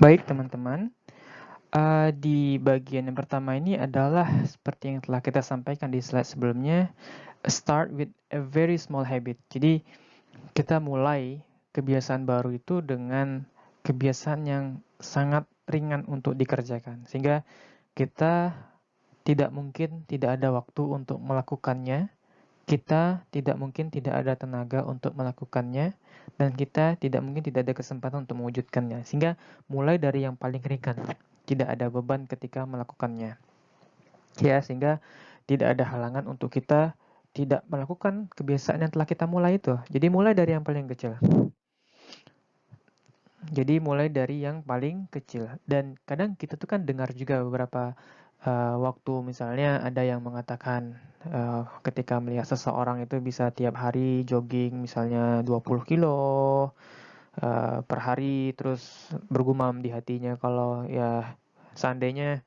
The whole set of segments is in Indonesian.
Baik teman-teman, di bagian yang pertama ini adalah seperti yang telah kita sampaikan di slide sebelumnya, start with a very small habit. Jadi kita mulai kebiasaan baru itu dengan kebiasaan yang sangat ringan untuk dikerjakan. Sehingga kita tidak mungkin tidak ada waktu untuk melakukannya, kita tidak mungkin tidak ada tenaga untuk melakukannya, dan kita tidak mungkin tidak ada kesempatan untuk mewujudkannya. Sehingga mulai dari yang paling ringan, tidak ada beban ketika melakukannya. Ya, sehingga tidak ada halangan untuk kita tidak melakukan kebiasaan yang telah kita mulai itu. Jadi mulai dari yang paling kecil. Jadi mulai dari yang paling kecil. Dan kadang kita tuh kan dengar juga beberapa waktu misalnya ada yang mengatakan ketika melihat seseorang itu bisa tiap hari jogging misalnya 20 kilo per hari, terus bergumam di hatinya kalau ya seandainya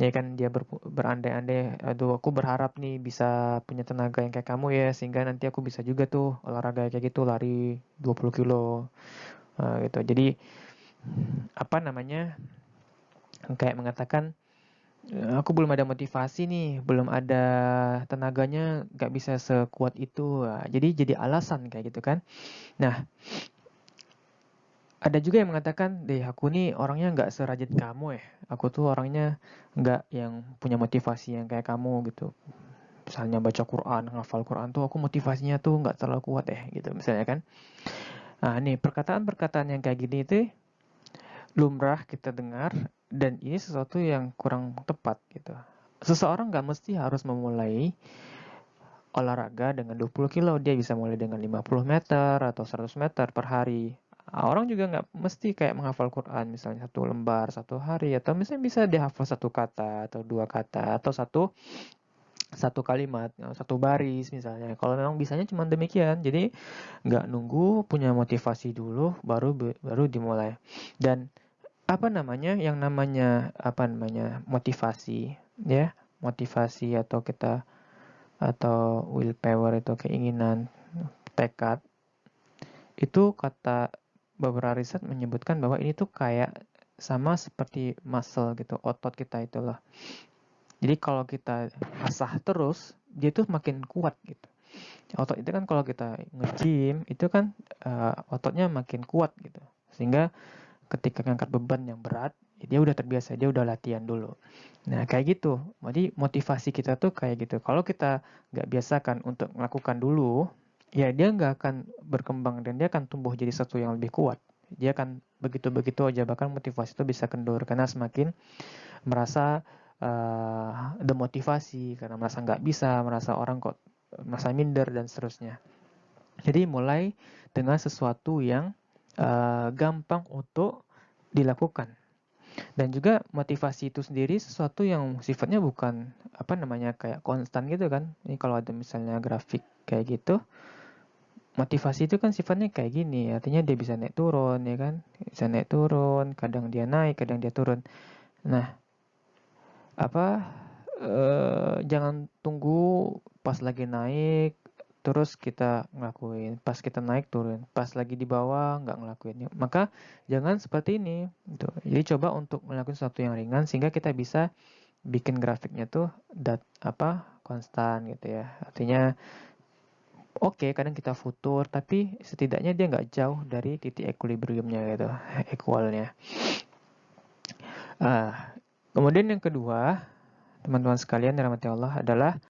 ya kan dia berandai-andai, aduh aku berharap nih bisa punya tenaga yang kayak kamu ya, sehingga nanti aku bisa juga tuh olahraga kayak gitu, lari 20 kilo gitu. Jadi apa namanya, kayak mengatakan aku belum ada motivasi nih, belum ada tenaganya, nggak bisa sekuat itu. Nah, jadi alasan kayak gitu kan. Nah, ada juga yang mengatakan, deh aku nih orangnya nggak serajin kamu ya. Aku tuh orangnya nggak yang punya motivasi yang kayak kamu gitu. Misalnya baca Quran, ngafal Quran tuh aku motivasinya tuh nggak terlalu kuat gitu misalnya kan. Nah, nih perkataan-perkataan yang kayak gini itu lumrah kita dengar, dan ini sesuatu yang kurang tepat gitu. Seseorang nggak mesti harus memulai olahraga dengan 20 kilo, dia bisa mulai dengan 50 meter atau 100 meter per hari. Orang juga nggak mesti kayak menghafal Quran misalnya satu lembar satu hari, atau misalnya bisa dihafal satu kata atau dua kata atau satu satu kalimat, satu baris misalnya. Kalau memang bisanya cuma demikian, jadi nggak nunggu punya motivasi dulu baru dimulai. Dan apa namanya, yang namanya apa namanya motivasi ya, motivasi atau kita atau willpower itu keinginan, tekad, itu kata beberapa riset menyebutkan bahwa ini tuh kayak sama seperti muscle gitu, otot kita itu loh. Jadi kalau kita asah terus, dia tuh makin kuat gitu. Otot itu kan kalau kita nge-gym itu kan ototnya makin kuat gitu. Sehingga ketika ngangkat beban yang berat, ya dia udah terbiasa, dia udah latihan dulu. Nah, kayak gitu. Jadi motivasi kita tuh kayak gitu. Kalau kita nggak biasakan untuk melakukan dulu, ya dia nggak akan berkembang dan dia akan tumbuh jadi sesuatu yang lebih kuat. Dia akan begitu-begitu aja, bahkan motivasi itu bisa kendur karena semakin merasa demotivasi, karena merasa nggak bisa, merasa orang kok merasa minder dan seterusnya. Jadi mulai dengan sesuatu yang gampang untuk dilakukan. Dan juga motivasi itu sendiri sesuatu yang sifatnya bukan apa namanya kayak konstan gitu kan. Ini kalau ada misalnya grafik kayak gitu, motivasi itu kan sifatnya kayak gini, artinya dia bisa naik turun ya kan, bisa naik turun, kadang dia naik, kadang dia turun. Nah, apa jangan tunggu pas lagi naik terus kita ngelakuin, pas kita naik turun, pas lagi di bawah nggak ngelakuin. Maka jangan seperti ini gitu. Jadi coba untuk melakukan sesuatu yang ringan sehingga kita bisa bikin grafiknya tuh konstan gitu ya. Artinya oke, kadang kita futur tapi setidaknya dia nggak jauh dari titik equilibriumnya gitu, equalnya. Kemudian yang kedua, teman-teman sekalian yang dirahmati Allah, adalah